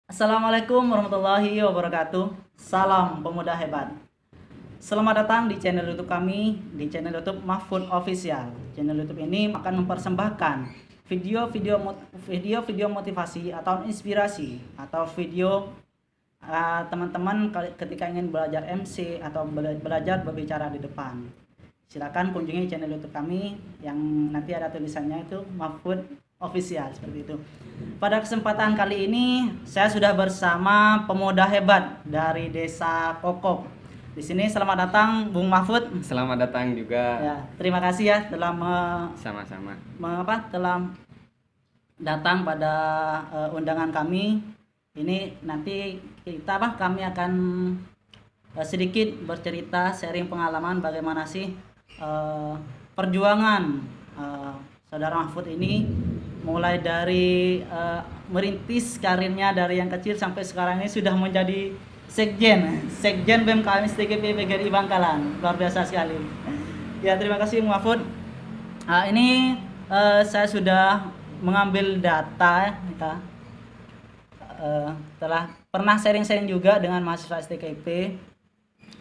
Assalamualaikum warahmatullahi wabarakatuh. Salam pemuda hebat. Selamat datang di channel YouTube kami, di channel YouTube Mahfud Official. Channel YouTube ini akan mempersembahkan video-video motivasi atau inspirasi atau video teman-teman ketika ingin belajar MC atau belajar berbicara di depan. Silakan kunjungi channel YouTube kami yang nanti ada tulisannya itu Mahfud Official seperti itu. Pada kesempatan kali ini saya sudah bersama pemuda hebat dari Desa Kokok. Di sini selamat datang Bung Mahfud. Selamat datang juga. Ya, terima kasih ya telah Sama-sama. telah datang pada undangan kami. Ini nanti kami akan sedikit bercerita, sharing pengalaman bagaimana sih perjuangan saudara Mahfud ini mulai dari merintis karirnya dari yang kecil sampai sekarang ini sudah menjadi Sekjen BEM KMIS TKP PGRI Bangkalan. Luar biasa sekali. Ya, terima kasih Bung Mahfud. Ini saya sudah mengambil data ya. Telah pernah sharing-sharing juga dengan mahasiswa STKP.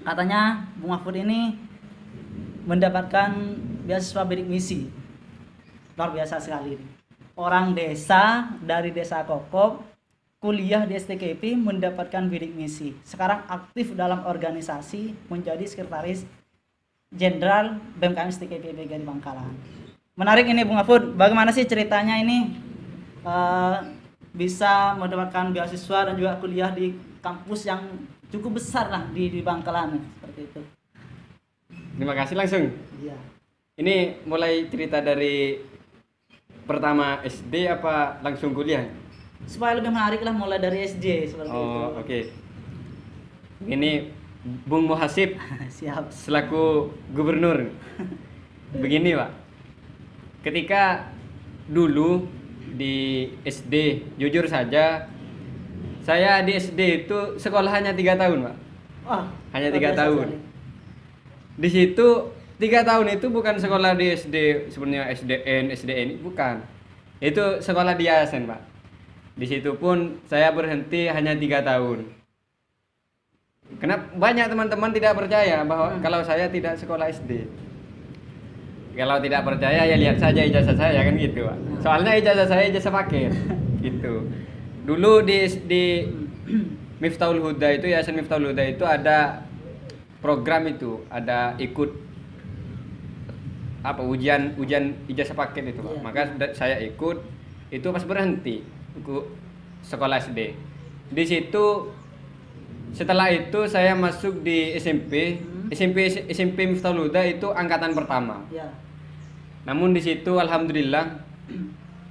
Katanya Bung Mahfud ini mendapatkan beasiswa bidik misi. Luar biasa sekali ini. Orang desa dari Desa Kokok kuliah di STKP mendapatkan bidik misi. Sekarang aktif dalam organisasi menjadi sekretaris jenderal BEM KMIS TKP PGRI Bangkalan. Menarik ini Bung Mahfud. Bagaimana sih ceritanya ini bisa mendapatkan beasiswa dan juga kuliah di kampus yang cukup besar lah di Bangkalan seperti itu. Terima kasih langsung. Iya. Ini mulai cerita dari pertama SD apa langsung kuliah? Supaya lebih menarik lah mulai dari SD seperti itu. Oh, oke. Ini Bung Muhasib Siap. selaku gubernur. Begini, Pak. Ketika dulu di SD, jujur saja saya di SD itu sekolah hanya 3 tahun, Pak. Wah, Hanya luar 3 biasa tahun. sekali. Di situ 3 tahun itu bukan sekolah di SD sebenarnya SDN bukan. Itu sekolah di yayasan, Pak. Di situ pun saya berhenti hanya 3 tahun. Kenapa banyak teman-teman tidak percaya bahwa kalau saya tidak sekolah SD. Kalau tidak percaya ya lihat saja ijazah saya kan gitu, Pak. Soalnya ijazah saya ijazah paket gitu. Dulu di Miftahul Huda itu Yayasan Miftahul Huda itu ada program itu, ada ikut ujian ijazah paket itu, Pak. Iya. Maka saya ikut itu pas berhenti untuk sekolah SD. Di situ setelah itu saya masuk di SMP. SMP Miftahul Huda itu angkatan pertama. Ya. Namun di situ alhamdulillah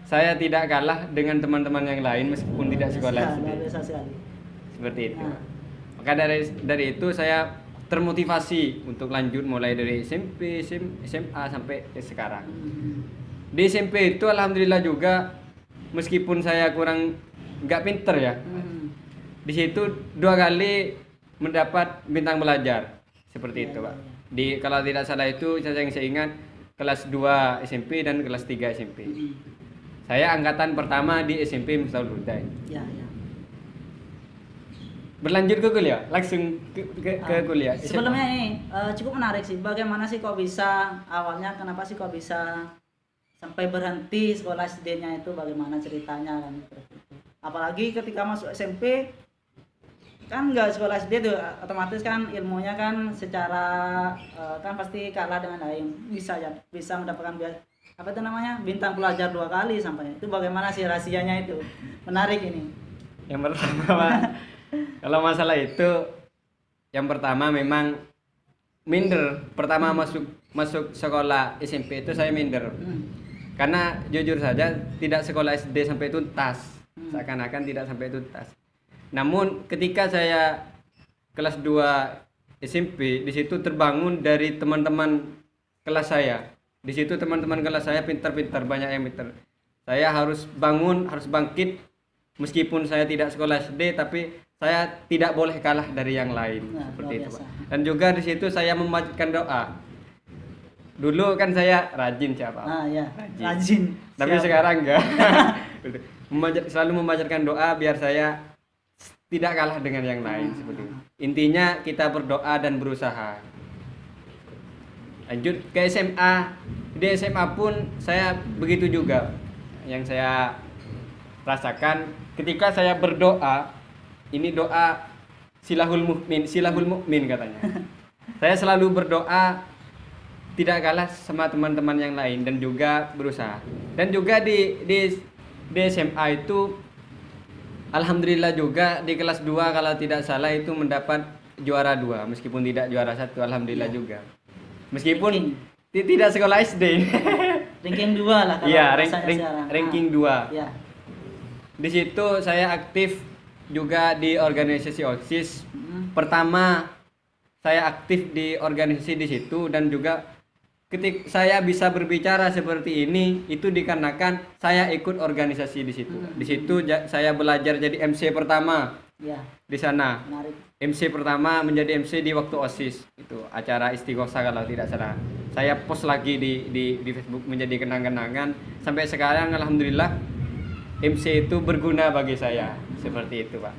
saya tidak kalah dengan teman-teman yang lain meskipun tidak sekolah SD. Luar biasa sekali. Seperti itu. Nah. Maka dari itu saya termotivasi untuk lanjut mulai dari SMP, SMA sampai sekarang. Di SMP itu alhamdulillah juga meskipun saya kurang nggak pinter ya. Di situ 2 kali mendapat bintang pelajar. Seperti itu, Pak. Kalau tidak salah itu yang saya ingat kelas 2 SMP dan kelas 3 SMP. Saya angkatan pertama di SMP Miftahul Huda. Ya, ya. Berlanjut ke kuliah, langsung ke kuliah. Sebelumnya ini cukup menarik sih. Bagaimana sih kok bisa awalnya kenapa sih kok bisa sampai berhenti sekolah SD-nya itu bagaimana ceritanya kan seperti itu. Apalagi ketika masuk SMP kan nggak sekolah SD tuh otomatis kan ilmunya kan secara kan pasti kalah dengan lain. Bisa mendapatkan apa itu namanya bintang pelajar 2 kali sampai itu bagaimana sih rahasianya itu menarik ini. Yang pertama, Pak, kalau masalah itu yang pertama memang minder. Pertama masuk sekolah SMP itu saya minder. Karena jujur saja tidak sekolah SD sampai tuntas. Seakan-akan tidak sampai tuntas. Namun ketika saya kelas 2 SMP, di situ terbangun dari teman-teman kelas saya. Di situ teman-teman kelas saya pintar-pintar, banyak yang pintar. Saya harus bangun, harus bangkit. Meskipun saya tidak sekolah SD, tapi saya tidak boleh kalah dari yang lain. Nah, seperti itu, biasa. Pak. Dan juga di situ saya memanjatkan doa. Dulu kan saya rajin siapa? Ya, rajin. Tapi Siap. sekarang enggak. Selalu memanjatkan doa biar saya tidak kalah dengan yang lain seperti itu. Intinya kita berdoa dan berusaha. Lanjut ke SMA. Di SMA pun saya begitu juga. Yang saya rasakan ketika saya berdoa, ini doa silahul mukmin katanya. Saya selalu berdoa tidak kalah sama teman-teman yang lain dan juga berusaha. Dan juga di SMA itu alhamdulillah juga di kelas 2 kalau tidak salah itu mendapat juara 2 meskipun tidak juara 1, alhamdulillah juga. Meskipun tidak sekolah SD. Ranking 2 lah kalau Iya, sekarang. ranking 2. Ya. Di situ saya aktif juga di organisasi OSIS. Pertama saya aktif di organisasi di situ dan juga ketika saya bisa berbicara seperti ini itu dikarenakan saya ikut organisasi di situ. Di situ saya belajar jadi MC pertama. Ya. Di sana. Menarik. MC pertama menjadi MC di waktu OSIS. Itu acara Istighosah kalau tidak salah. Saya post lagi di Facebook menjadi kenang-kenangan sampai sekarang alhamdulillah MC itu berguna bagi saya. Seperti itu, Pak.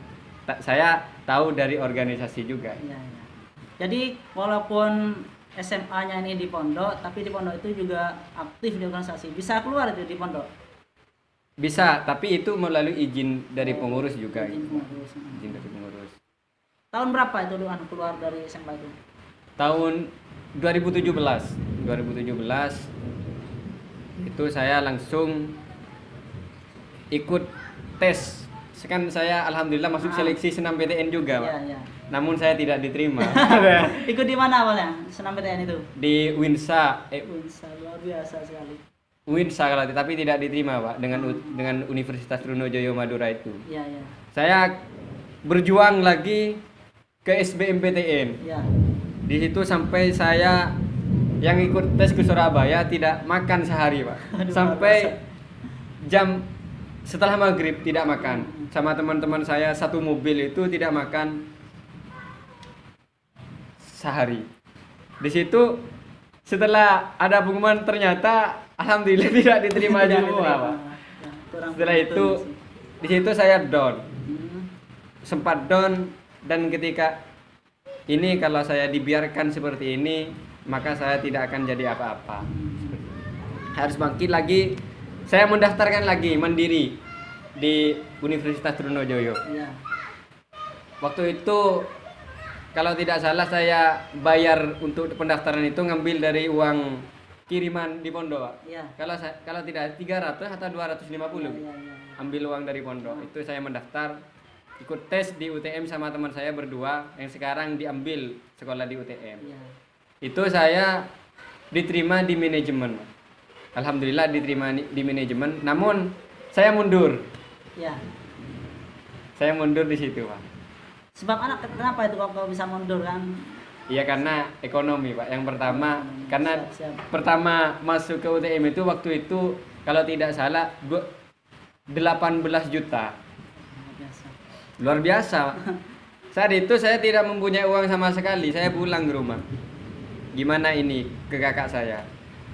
Saya tahu dari organisasi juga. Ya, ya. Jadi walaupun SMA-nya ini di pondok, tapi di pondok itu juga aktif di organisasi. Bisa keluar itu di pondok? Bisa, tapi itu melalui izin dari pengurus juga. Izin pengurus. Izin dari pengurus. Tahun berapa itu lu keluar dari SMA itu? Tahun 2017. 2017 itu saya langsung ikut tes. Kan saya alhamdulillah masuk seleksi senam PTN juga, Pak. Iya, iya. Namun saya tidak diterima. Ikut di mana awalnya senam PTN itu? Di Winsa, Unsa, luar biasa sekali. Winsa kalau tapi tidak diterima, Pak, dengan Universitas Trunojoyo Madura itu. Iya, iya. Saya berjuang lagi ke SBMPTN. Iya. Di situ sampai saya yang ikut tes ke Surabaya tidak makan sehari, Pak. Aduh, Sampai jam setelah maghrib tidak makan. Sama teman-teman saya satu mobil itu tidak makan sehari. Di situ setelah ada pengumuman ternyata alhamdulillah tidak diterima Tidak juga, diterima. Pak. Ya, kurang Setelah beruntung itu sih. di situ saya down. Hmm. Sempat down dan ketika ini kalau saya dibiarkan seperti ini maka saya tidak akan jadi apa-apa. Harus bangkit lagi. Saya mendaftarkan lagi mandiri di Universitas Trunojoyo. Iya. Waktu itu kalau tidak salah saya bayar untuk pendaftaran itu ngambil dari uang kiriman di pondok, Pak. Iya. Kalau tidak 300 atau 250. Iya, iya, iya. Ambil uang dari pondok. Itu saya mendaftar ikut tes di UTM sama teman saya berdua yang sekarang diambil sekolah di UTM. Iya. Itu saya diterima di manajemen. Alhamdulillah diterima di manajemen. Namun saya mundur. Iya. Saya mundur di situ, Pak. Sebab anak kenapa itu kau bisa mundur kan? Iya karena ekonomi, Pak. Yang pertama karena Siap. pertama masuk ke UTM itu waktu itu kalau tidak salah 18 juta. Biasa. Luar biasa, Pak. Saat itu saya tidak mempunyai uang sama sekali. Saya pulang ke rumah. Gimana ini ke kakak saya?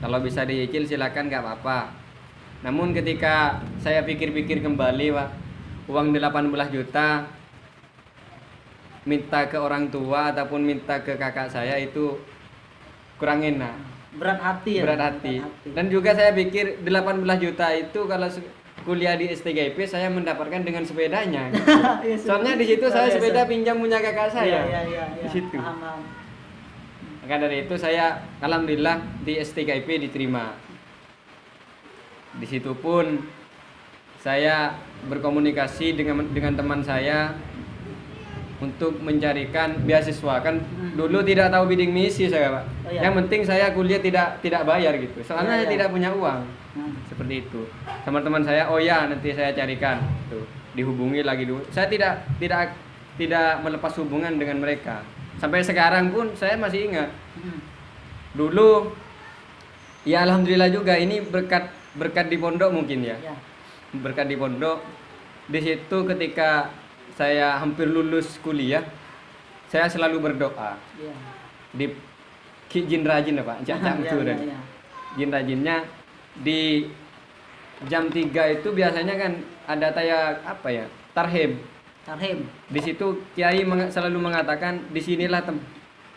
Kalau bisa dicicil silakan nggak apa-apa. Namun ketika saya pikir-pikir kembali, Pak, uang 18 juta minta ke orang tua ataupun minta ke kakak saya itu kurang enak. Berat hati ya. Berat hati. Dan juga saya pikir 18 juta itu kalau kuliah di STGIP saya mendapatkan dengan sepedanya. Iya, Soalnya di situ saya sepeda pinjam punya kakak saya. Iya, iya, iya. Di situ. Paham, paham. Maka dari itu saya alhamdulillah di STKIP diterima. Di situ pun saya berkomunikasi dengan teman saya untuk mencarikan beasiswa. Kan dulu tidak tahu bidding misi saya, Pak. Oh, iya. Yang penting saya kuliah tidak bayar gitu. Soalnya Iya, saya iya. tidak punya uang. Nah, Seperti itu. Teman-teman saya, oh ya nanti saya carikan. Tuh, dihubungi lagi dulu. Saya tidak melepas hubungan dengan mereka. Sampai sekarang pun saya masih ingat. Dulu ya alhamdulillah juga ini berkat di pondok mungkin ya. ya. Berkat di pondok. Di situ ketika saya hampir lulus kuliah, saya selalu berdoa. Iya. Di jin rajin ya, Pak. Iya, Itu iya, dan iya. jin rajinnya di jam 3 itu biasanya kan ada tarhib Tarhim. Di situ Kiai selalu mengatakan disinilah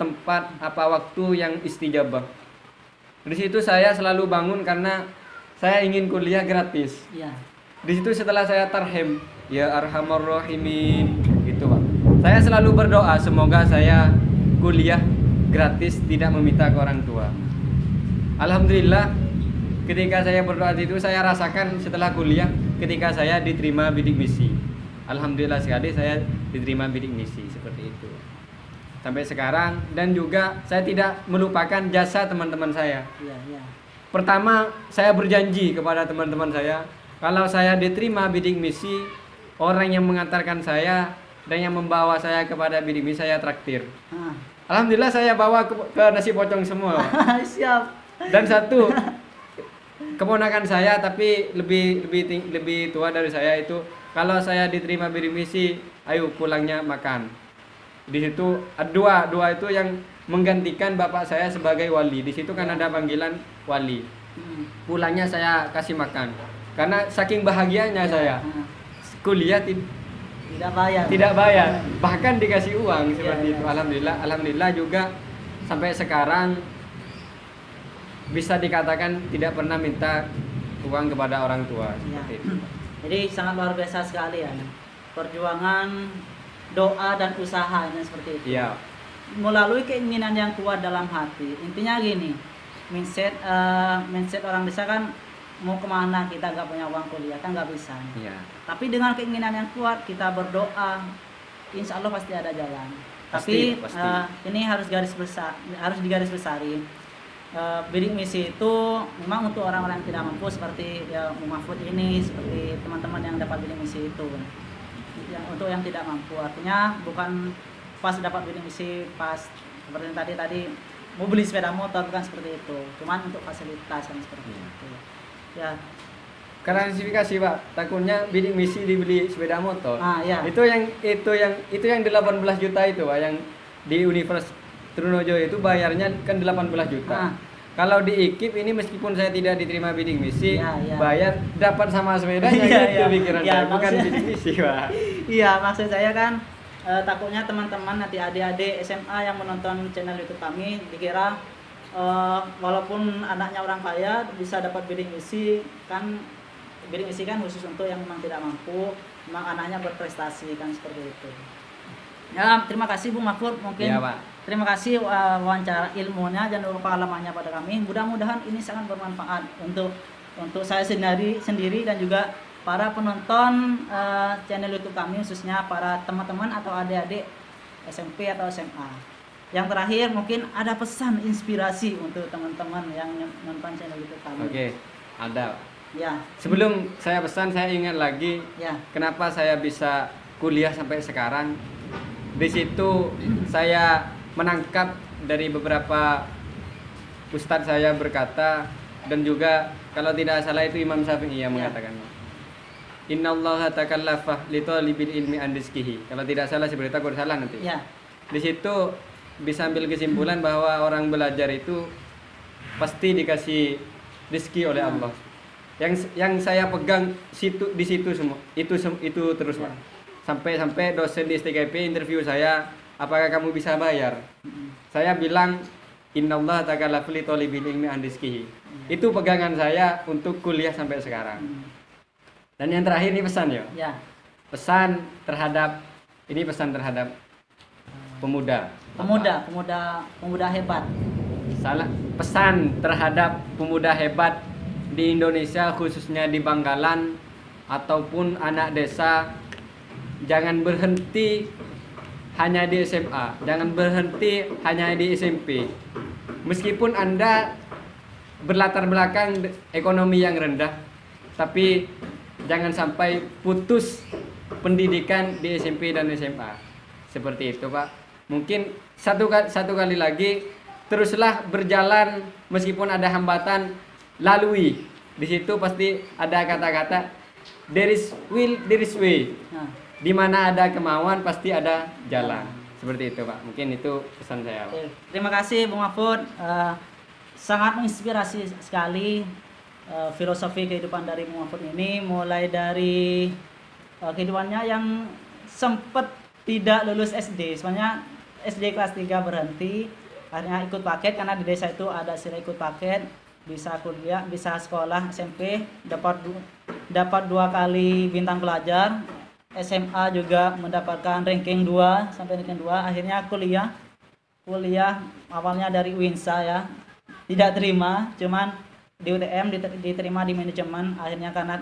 tempat apa waktu yang istijabah. Di situ saya selalu bangun karena saya ingin kuliah gratis. Ya. Di situ setelah saya tarhim, ya arhamar rahimin, gitu Pak. Saya selalu berdoa semoga saya kuliah gratis tidak meminta ke orang tua. Alhamdulillah ketika saya berdoa itu saya rasakan setelah kuliah ketika saya diterima bidik misi. Alhamdulillah sekali saya diterima bidik misi seperti itu. Sampai sekarang dan juga saya tidak melupakan jasa teman-teman saya. Iya, iya. Pertama, saya berjanji kepada teman-teman saya, kalau saya diterima bidik misi, orang yang mengantarkan saya dan yang membawa saya kepada bidik misi saya traktir. Ah. Alhamdulillah saya bawa ke nasi pocong semua. Siap. Dan satu keponakan saya tapi lebih tua dari saya itu, kalau saya diterima bidik misi, ayo pulangnya makan. Di situ dua itu yang menggantikan bapak saya sebagai wali. Di situ kan ada panggilan wali. Pulangnya saya kasih makan. Karena saking bahagianya saya kuliah tidak bayar, bahkan dikasih uang seperti itu. Alhamdulillah juga sampai sekarang bisa dikatakan tidak pernah minta uang kepada orang tua seperti itu. Jadi sangat luar biasa sekali ya perjuangan, doa dan usahanya seperti itu. Iya. Melalui keinginan yang kuat dalam hati. Intinya gini, mindset orang desa kan mau kemana kita nggak punya uang kuliah kan nggak bisa. Iya. Tapi dengan keinginan yang kuat kita berdoa, insya Allah pasti ada jalan. Pasti. Ini harus digaris besarin. Bidik misi itu memang untuk orang-orang yang tidak mampu seperti ya Mahfud ini, seperti teman-teman yang dapat bidik misi itu. Untuk yang tidak mampu artinya bukan pas dapat bidik misi pas seperti tadi mau beli sepeda motor, bukan seperti itu, cuman untuk fasilitas yang seperti itu ya. Klarifikasi Pak, takutnya bidik misi dibeli sepeda motor. Ya. Itu yang 18 juta itu Pak, yang di Universitas Trunojoyo itu bayarnya kan 18 juta. Kalau di IKIP ini meskipun saya tidak diterima bidik misi, bayar dapat sama sepedanya gitu pikiran saya, bukan bidik misi Pak. Iya, maksud saya kan takutnya teman-teman nanti adik-adik SMA yang menonton channel YouTube kami dikira walaupun anaknya orang kaya bisa dapat bidik misi kan. Bidik misi kan khusus untuk yang memang tidak mampu, memang anaknya berprestasi kan seperti itu. Ya, terima kasih Bung Mahfud, mungkin ya, Pak. Terima kasih wawancara ilmunya dan pengalamannya pada kami. Mudah-mudahan ini sangat bermanfaat untuk saya sendiri dan juga para penonton channel YouTube kami, khususnya para teman-teman atau adik-adik SMP atau SMA. Yang terakhir mungkin ada pesan inspirasi untuk teman-teman yang nonton channel YouTube kami. Oke, ada. Ya. Sebelum saya pesan, saya ingat lagi kenapa saya bisa kuliah sampai sekarang. Di situ saya menangkap dari beberapa ustadz saya berkata, dan juga kalau tidak salah itu Imam Syafi'i yang mengatakan, Innallaha takallafa li talibil ilmi an rizqihi. Kalau tidak salah seperti itu, aku salah nanti. Di situ bisa ambil kesimpulan bahwa orang belajar itu pasti dikasih rezeki oleh Allah. Yang saya pegang di situ semua itu terus Pak. Sampai dosen di STKP interview saya, apakah kamu bisa bayar? Saya bilang innallaha takallafa li talibil ilmi an rizqihi. Itu pegangan saya untuk kuliah sampai sekarang. Dan yang terakhir ini pesan ya. Pesan terhadap pemuda hebat. Salah, pesan terhadap pemuda hebat di Indonesia, khususnya di Bangkalan ataupun anak desa, jangan berhenti hanya di SMA, jangan berhenti hanya di SMP. Meskipun Anda berlatar belakang ekonomi yang rendah, tapi jangan sampai putus pendidikan di SMP dan SMA. Seperti itu Pak. Mungkin satu kali lagi, teruslah berjalan meskipun ada hambatan, lalui. Di situ pasti ada kata-kata there is will, there is way. Di mana ada kemauan pasti ada jalan. Seperti itu Pak. Mungkin itu pesan saya Pak. Terima kasih Bung Mahfud. Sangat menginspirasi sekali filosofi kehidupan dari Bung Mahfud ini, mulai dari kehidupannya yang sempat tidak lulus SD. Sebenarnya SD kelas 3 berhenti, akhirnya ikut paket karena di desa itu ada istilah ikut paket, bisa kuliah, bisa sekolah SMP, dapat 2 kali bintang pelajar. SMA juga mendapatkan ranking 2 sampai ranking 2. Akhirnya kuliah awalnya dari UINSA ya. Tidak terima, cuman di UTM diterima di manajemen. Akhirnya karena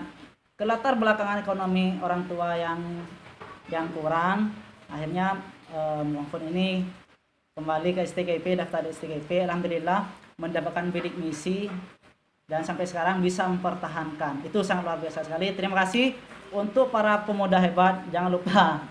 kelatar belakangan ekonomi orang tua yang kurang, akhirnya Muhammad ini kembali ke STKIP, daftar di STKIP. Alhamdulillah mendapatkan bidik misi dan sampai sekarang bisa mempertahankan. Itu sangat luar biasa sekali. Terima kasih untuk para pemuda hebat. Jangan lupa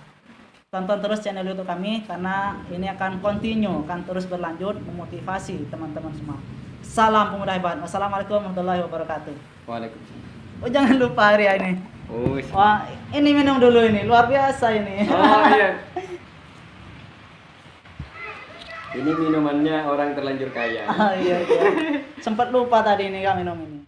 tonton terus channel YouTube kami karena ini akan continue, akan terus berlanjut memotivasi teman-teman semua. Salam pemuda hebat. Wassalamualaikum warahmatullahi wabarakatuh. Waalaikumsalam. Oh, jangan lupa hari ini. Oh, Wah, ini minum dulu ini. Luar biasa ini. oh iya. Ini minumannya orang terlanjur kaya. Ah, iya. Sempat lupa tadi ini kak minum ini.